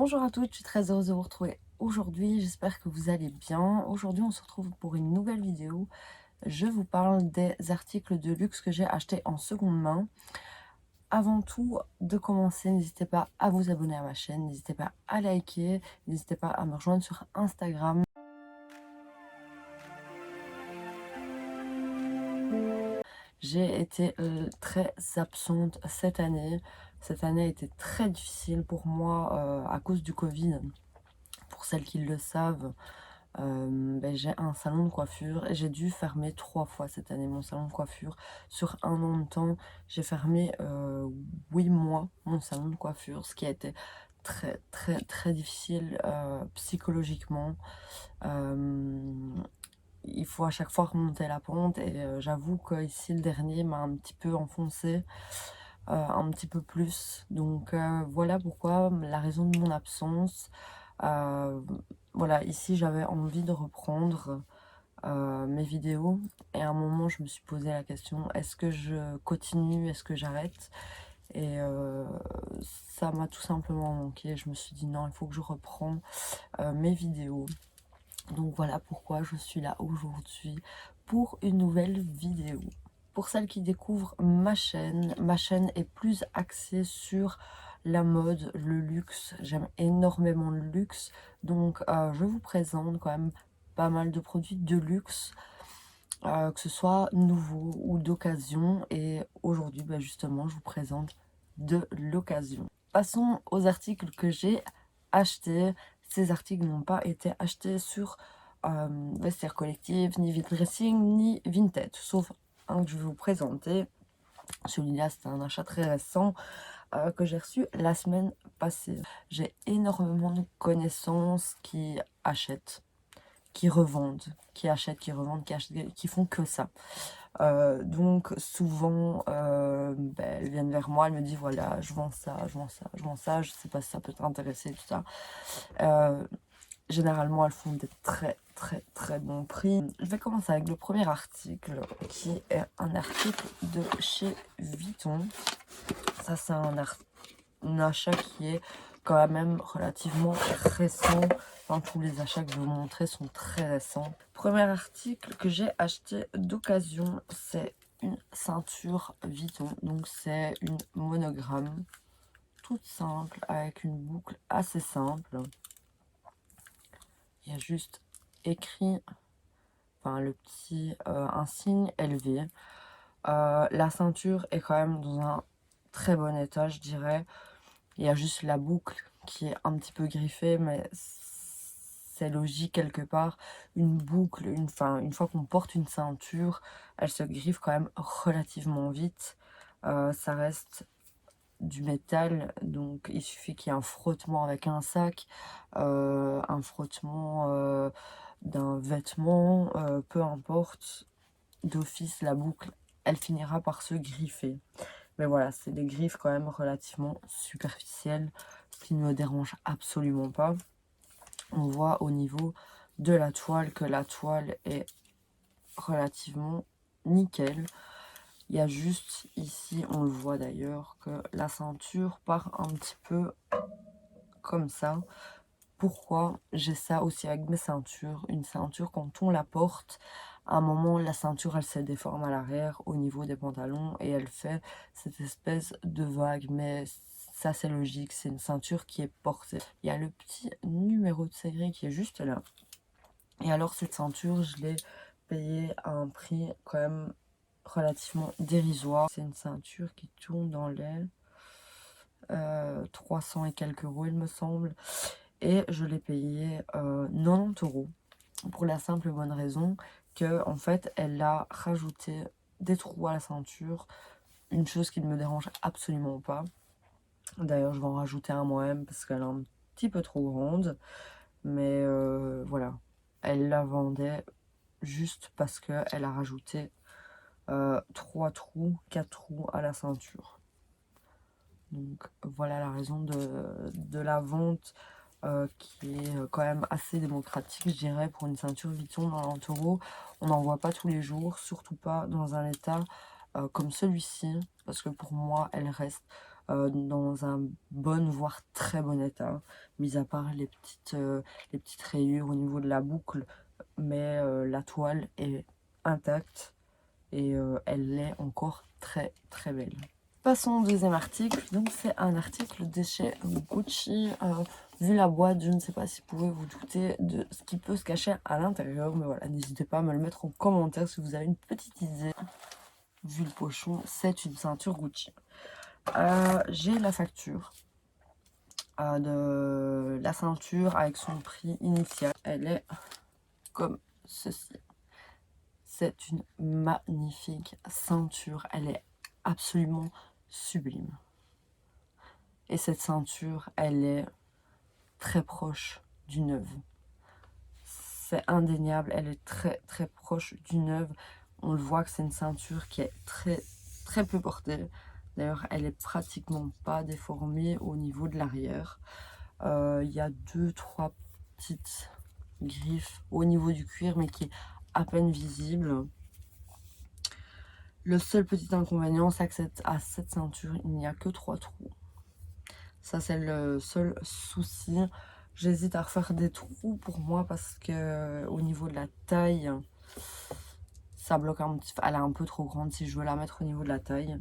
Bonjour à toutes, je suis très heureuse de vous retrouver aujourd'hui, j'espère que vous allez bien. Aujourd'hui on se retrouve pour une nouvelle vidéo. Je vous parle des articles de luxe que j'ai achetés en seconde main. Avant tout de commencer, n'hésitez pas à vous abonner à ma chaîne, n'hésitez pas à liker, n'hésitez pas à me rejoindre sur Instagram. J'ai été très absente cette année. Cette année a été très difficile pour moi à cause du Covid. Pour celles qui le savent, j'ai un salon de coiffure et j'ai dû fermer 3 fois cette année mon salon de coiffure. Sur un an de temps, j'ai fermé 8 mois mon salon de coiffure, ce qui a été très très très difficile psychologiquement. Il faut à chaque fois remonter la pente et j'avoue que ici le dernier m'a un petit peu enfoncé un petit peu plus. Donc voilà pourquoi la raison de mon absence. Euh, voilà, ici j'avais envie de reprendre mes vidéos et à un moment je me suis posé la question, est-ce que je continue, est-ce que j'arrête? Et ça m'a tout simplement manqué. Je me suis dit non, il faut que je reprends mes vidéos. Donc voilà pourquoi je suis là aujourd'hui pour une nouvelle vidéo. Pour celles qui découvrent ma chaîne est plus axée sur la mode, le luxe. J'aime énormément le luxe, donc je vous présente quand même pas mal de produits de luxe, que ce soit nouveau ou d'occasion. Et aujourd'hui, justement, je vous présente de l'occasion. Passons aux articles que j'ai achetés. Ces articles n'ont pas été achetés sur Vestiaire Collective, ni Vide Dressing, ni Vinted, sauf un que je vais vous présenter. Celui-là, c'est un achat très récent que j'ai reçu la semaine passée. J'ai énormément de connaissances qui achètent, qui revendent, qui achètent, qui revendent, qui achètent, qui font que ça. Donc souvent, elles viennent vers moi, elles me disent voilà, je vends ça, je vends ça, je vends ça, je sais pas si ça peut t'intéresser, tout ça. Généralement, elles font des très très très bons prix. Je vais commencer avec le premier article, qui est un article de chez Vuitton. Ça, c'est un achat qui est quand même relativement récent. Enfin, tous les achats que je vais vous montrer sont très récents. Premier article que j'ai acheté d'occasion, c'est une ceinture Vuitton. Donc c'est une monogramme toute simple avec une boucle assez simple. Il y a juste écrit, enfin le petit insigne élevé. La ceinture est quand même dans un très bon état, je dirais. Il y a juste la boucle qui est un petit peu griffée, mais c'est logique quelque part. Une boucle, une fois qu'on porte une ceinture, elle se griffe quand même relativement vite. Ça reste du métal, donc il suffit qu'il y ait un frottement avec un sac, un frottement d'un vêtement, peu importe. D'office, la boucle, elle finira par se griffer. Mais voilà, c'est des griffes quand même relativement superficielles, ce qui ne me dérange absolument pas. On voit au niveau de la toile que la toile est relativement nickel. Il y a juste ici, on le voit d'ailleurs, que la ceinture part un petit peu comme ça. Pourquoi j'ai ça aussi avec mes ceintures? Une ceinture, quand on la porte, à un moment, la ceinture, elle se déforme à l'arrière au niveau des pantalons et elle fait cette espèce de vague. Mais ça, c'est logique, c'est une ceinture qui est portée. Il y a le petit numéro de série qui est juste là. Et alors, cette ceinture, je l'ai payée à un prix quand même relativement dérisoire. C'est une ceinture qui tourne dans les 300 et quelques euros, il me semble. Et je l'ai payé 90 euros. Pour la simple et bonne raison que, en fait, elle a rajouté des trous à la ceinture. Une chose qui ne me dérange absolument pas. D'ailleurs, je vais en rajouter un moi-même parce qu'elle est un petit peu trop grande. Mais voilà. Elle la vendait juste parce qu'elle a rajouté 3 trous, 4 trous à la ceinture. Donc voilà la raison de la vente qui est quand même assez démocratique, je dirais, pour une ceinture Vuitton dans l'Antoro. On n'en voit pas tous les jours, surtout pas dans un état comme celui-ci, parce que pour moi, elle reste dans un bon, voire très bon état, mis à part les petites rayures au niveau de la boucle, mais la toile est intacte et elle est encore très très belle. Passons au deuxième article. Donc c'est un article de chez Gucci. Vu la boîte, je ne sais pas si vous pouvez vous douter de ce qui peut se cacher à l'intérieur, mais voilà, n'hésitez pas à me le mettre en commentaire si vous avez une petite idée. Vu le pochon, c'est une ceinture Gucci. J'ai la facture de la ceinture avec son prix initial. Elle est comme ceci. C'est une magnifique ceinture. Elle est absolument sublime. Et cette ceinture, elle est très proche du neuve. C'est indéniable, elle est très très proche du neuve. On le voit que c'est une ceinture qui est très très peu portée. D'ailleurs, elle est pratiquement pas déformée au niveau de l'arrière. Il y a 2-3 petites griffes au niveau du cuir, mais qui est à peine visible. Le seul petit inconvénient, c'est que à cette ceinture, il n'y a que 3 trous. Ça, c'est le seul souci. J'hésite à refaire des trous pour moi parce que au niveau de la taille, ça bloque un petit peu. Elle est un peu trop grande si je veux la mettre au niveau de la taille.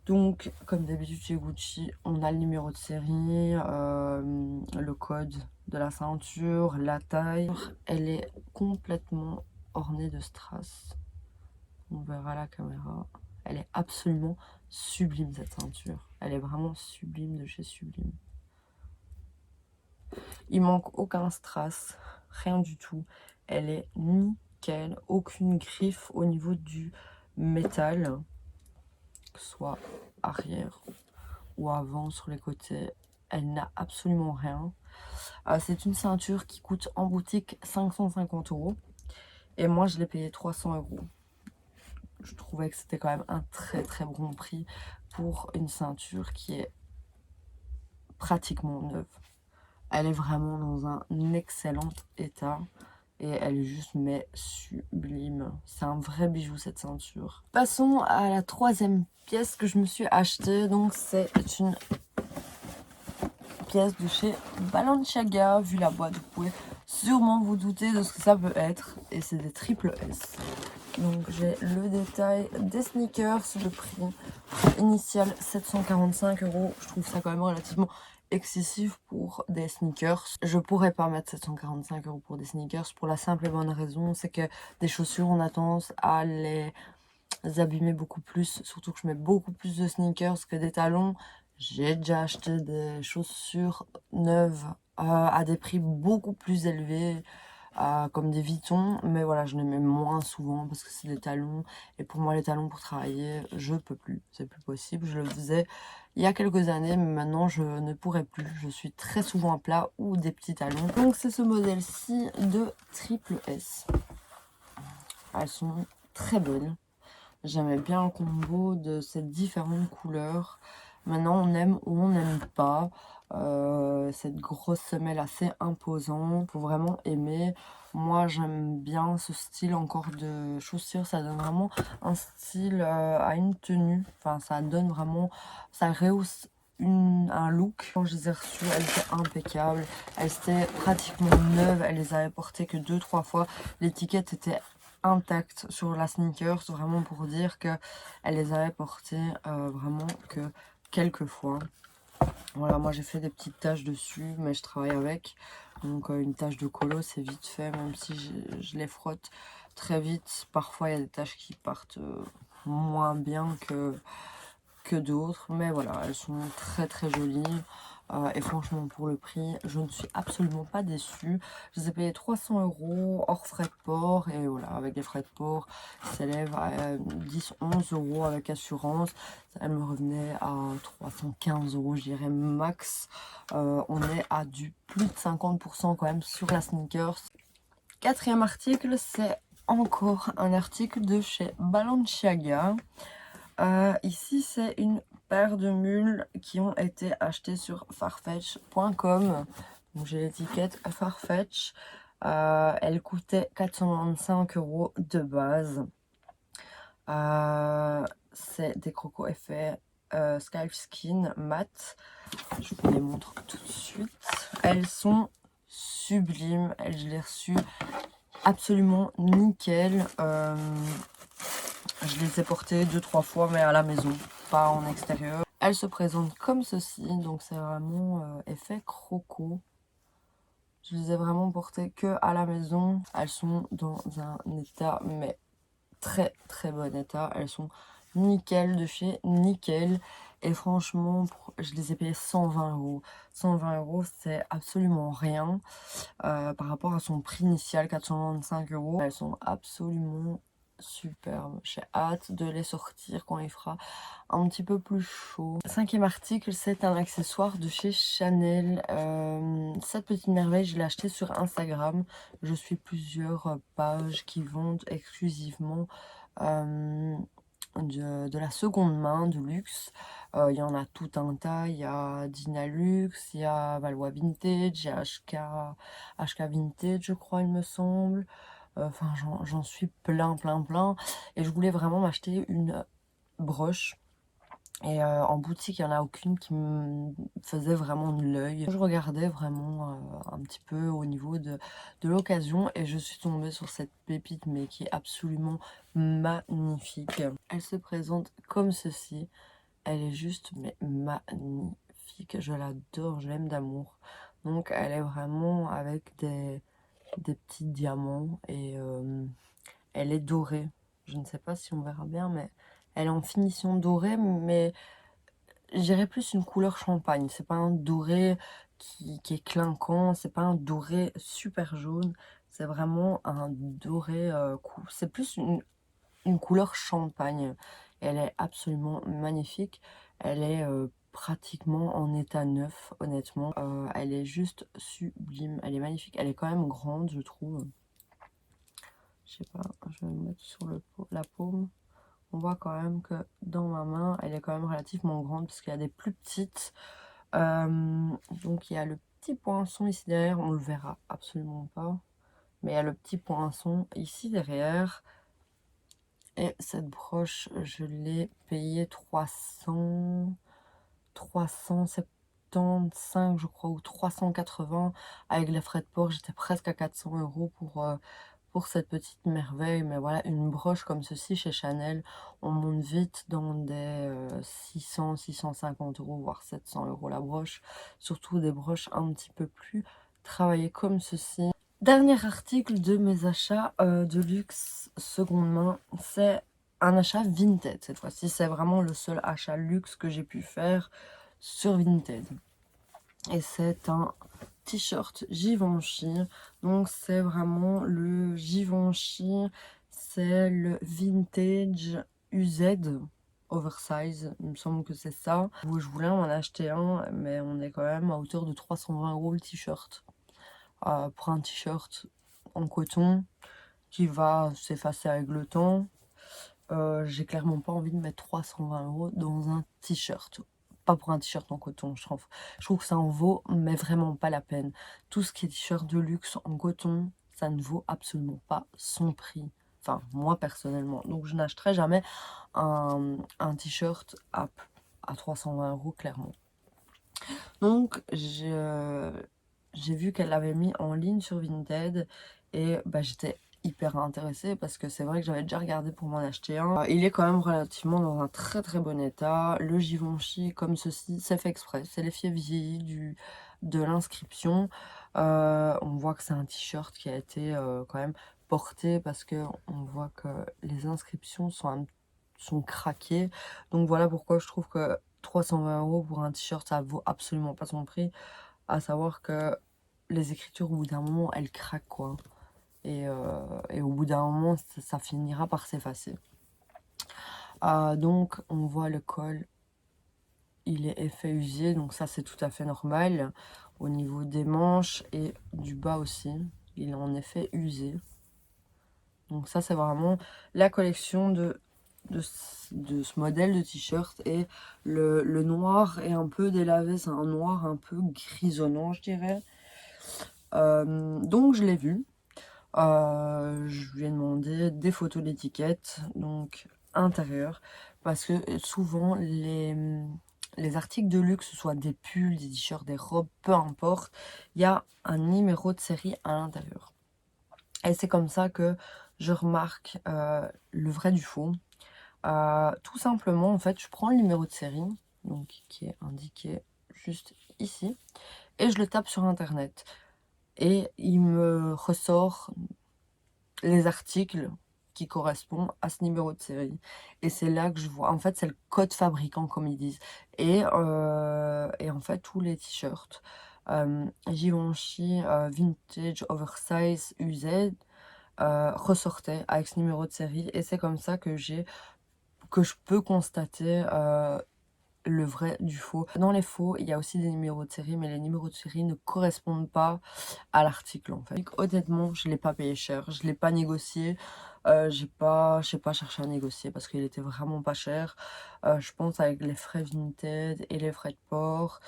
Donc, comme d'habitude chez Gucci, on a le numéro de série, le code de la ceinture, la taille. Elle est complètement ornée de strass. On verra la caméra. Elle est absolument sublime cette ceinture. Elle est vraiment sublime de chez sublime. Il manque aucun strass, rien du tout. Elle est nickel, aucune griffe au niveau du métal, que ce soit arrière ou avant sur les côtés. Elle n'a absolument rien. C'est une ceinture qui coûte en boutique 550 € et moi je l'ai payé 300 €. Je trouvais que c'était quand même un très très bon prix pour une ceinture qui est pratiquement neuve. Elle est vraiment dans un excellent état et elle est juste mais sublime. C'est un vrai bijou cette ceinture. Passons à la troisième pièce que je me suis achetée. Donc c'est une pièce de chez Balenciaga. Vu la boîte, vous pouvez sûrement vous douter de ce que ça peut être. Et c'est des triple S. Donc j'ai le détail des sneakers, le prix initial 745 €. Je trouve ça quand même relativement excessif pour des sneakers. Je pourrais pas mettre 745 € pour des sneakers pour la simple et bonne raison, c'est que des chaussures on a tendance à les abîmer beaucoup plus, surtout que je mets beaucoup plus de sneakers que des talons. J'ai déjà acheté des chaussures neuves à des prix beaucoup plus élevés, comme des Vuitton, mais voilà, je les mets moins souvent parce que c'est des talons et pour moi les talons pour travailler je peux plus, c'est plus possible. Je le faisais il y a quelques années mais maintenant je ne pourrais plus, je suis très souvent à plat ou des petits talons. Donc c'est ce modèle-ci de triple S. Elles sont très belles, j'aimais bien le combo de ces différentes couleurs. Maintenant on aime ou on n'aime pas. Cette grosse semelle assez imposante, faut vraiment aimer. Moi j'aime bien ce style encore de chaussures, ça donne vraiment un style à une tenue, enfin ça donne vraiment, ça rehausse un look. Quand je les ai reçues, elles étaient impeccables, elles étaient pratiquement neuves, elles les avaient portées que 2-3 fois, l'étiquette était intacte sur la sneakers, vraiment pour dire que elle les avait portées vraiment que quelques fois. Voilà, moi j'ai fait des petites taches dessus, mais je travaille avec. Donc une tache de colo, c'est vite fait, même si je les frotte très vite. Parfois il y a des taches qui partent moins bien que d'autres. Mais voilà, elles sont très très jolies. Et franchement, pour le prix, je ne suis absolument pas déçue. Je les ai payées 300 € hors frais de port. Et voilà, avec les frais de port, ça s'élève à 10-11 € avec assurance. Elle me revenait à 315 €, je dirais max. On est à du plus de 50% quand même sur la sneakers. Quatrième article, c'est encore un article de chez Balenciaga. Ici, c'est une paire de mules qui ont été achetées sur farfetch.com. Donc, j'ai l'étiquette Farfetch. Elle coûtait 425 € de base. C'est des crocos effets Sky Skin Matte. Je vous les montre tout de suite. Elles sont sublimes. Je les ai reçues absolument nickel. Je les ai portées 2-3 fois, mais à la maison, pas en extérieur. Elles se présentent comme ceci, donc c'est vraiment effet croco. Je les ai vraiment portées que à la maison. Elles sont dans un état, mais très très bon état. Elles sont nickel de chez nickel. Et franchement, je les ai payées 120 €. 120 €, c'est absolument rien par rapport à son prix initial, 425 €. Elles sont absolument superbes. J'ai hâte de les sortir quand il fera un petit peu plus chaud. Cinquième article, c'est un accessoire de chez Chanel. Cette petite merveille, je l'ai acheté sur Instagram. Je suis plusieurs pages qui vendent exclusivement de la seconde main, de luxe. Il y en a tout un tas. Il y a Dynalux, il y a Valois Vintage, il y a HK Vintage, je crois, il me semble. Enfin, j'en suis plein. Et je voulais vraiment m'acheter une broche. Et en boutique, il n'y en a aucune qui me faisait vraiment de l'œil. Je regardais vraiment un petit peu au niveau de l'occasion et je suis tombée sur cette pépite, mais qui est absolument magnifique. Elle se présente comme ceci. Elle est juste mais magnifique. Je l'adore, je l'aime d'amour. Donc elle est vraiment avec des petits diamants et elle est dorée. Je ne sais pas si on verra bien, mais elle est en finition dorée, mais je dirais plus une couleur champagne. C'est pas un doré qui est clinquant, c'est pas un doré super jaune. C'est vraiment un doré, c'est plus une couleur champagne. Elle est absolument magnifique. Elle est pratiquement en état neuf, honnêtement. Elle est juste sublime. Elle est magnifique. Elle est quand même grande, je trouve. Je sais pas, je vais me mettre sur la paume. On voit quand même que dans ma main, elle est quand même relativement grande parce qu'il y a des plus petites. Donc il y a le petit poinçon ici derrière, on le verra absolument pas. Mais il y a le petit poinçon ici derrière. Et cette broche, je l'ai payée 375 je crois, ou 380. Avec les frais de port, j'étais presque à 400 € pour cette petite merveille. Mais voilà, une broche comme ceci chez Chanel, on monte vite dans des 600-650 €, voire 700 € la broche. Surtout des broches un petit peu plus travaillées comme ceci. Dernier article de mes achats de luxe seconde main, c'est un achat Vinted cette fois-ci. C'est vraiment le seul achat luxe que j'ai pu faire sur Vinted. Et c'est un t-shirt Givenchy. Donc c'est vraiment le Givenchy, c'est le Vintage UZ oversize, il me semble que c'est ça. Je voulais en acheter un, mais on est quand même à hauteur de 320 € le t-shirt. Pour un t-shirt en coton qui va s'effacer avec le temps. J'ai clairement pas envie de mettre 320 € dans un t-shirt. Pas pour un t-shirt en coton, je trouve que ça en vaut, mais vraiment pas la peine. Tout ce qui est t-shirt de luxe en coton, ça ne vaut absolument pas son prix. Enfin, moi personnellement. Donc je n'achèterai jamais un t-shirt à 320 € clairement. Donc j'ai vu qu'elle l'avait mis en ligne sur Vinted et bah, j'étais hyper intéressée parce que c'est vrai que j'avais déjà regardé pour m'en acheter un. Il est quand même relativement dans un très bon état. Le Givenchy comme ceci, c'est fait exprès, c'est l'effet vieilli de l'inscription. On voit que c'est un t-shirt qui a été quand même porté parce que on voit que les inscriptions sont craquées. Donc voilà pourquoi je trouve que 320 € pour un t-shirt, ça vaut absolument pas son prix. À savoir que les écritures, au bout d'un moment, elles craquent, quoi. Et au bout d'un moment, ça finira par s'effacer. Donc, on voit le col, il est effet usé, donc ça, c'est tout à fait normal. Au niveau des manches et du bas aussi, il est en effet usé. Donc ça, c'est vraiment la collection de ce modèle de t-shirt. Et le noir est un peu délavé, c'est un noir un peu grisonnant, je dirais. Donc je l'ai vu. Je lui ai demandé des photos d'étiquette, donc intérieur. parce que souvent les articles de luxe, que ce soit des pulls, des t-shirts, des robes, peu importe, il y a un numéro de série à l'intérieur. Et c'est comme ça que je remarque le vrai du faux. Tout simplement, en fait, je prends le numéro de série, donc qui est indiqué juste ici, et je le tape sur internet. Et il me ressort les articles qui correspondent à ce numéro de série. Et c'est là que je vois, en fait, c'est le code fabricant, comme ils disent. Et en fait, tous les t-shirts Givenchy Vintage Oversize UZ ressortaient avec ce numéro de série. Et c'est comme ça que je peux constater le vrai du faux. Dans les faux, il y a aussi des numéros de série, mais les numéros de série ne correspondent pas à l'article, en fait. Donc, honnêtement, je ne l'ai pas payé cher, je ne l'ai pas négocié, j'ai pas cherché à négocier parce qu'il était vraiment pas cher. Je pense avec les frais Vinted et les frais de port,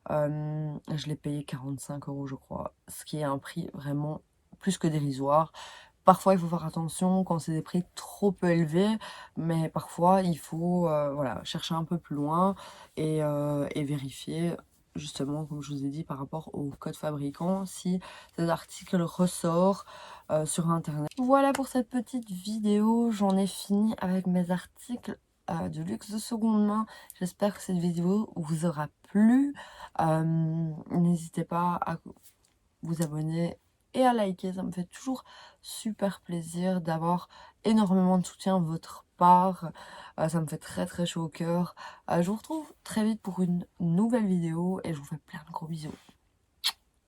je l'ai payé 45 € je crois, ce qui est un prix vraiment plus que dérisoire. Parfois, il faut faire attention quand c'est des prix trop peu élevés, mais parfois, il faut voilà, chercher un peu plus loin et vérifier, justement, comme je vous ai dit, par rapport au code fabricant, si cet article ressort sur Internet. Voilà pour cette petite vidéo, j'en ai fini avec mes articles de luxe de seconde main. J'espère que cette vidéo vous aura plu. N'hésitez pas à vous abonner et à liker, ça me fait toujours super plaisir d'avoir énormément de soutien de votre part. Ça me fait très très chaud au cœur. Je vous retrouve très vite pour une nouvelle vidéo et je vous fais plein de gros bisous.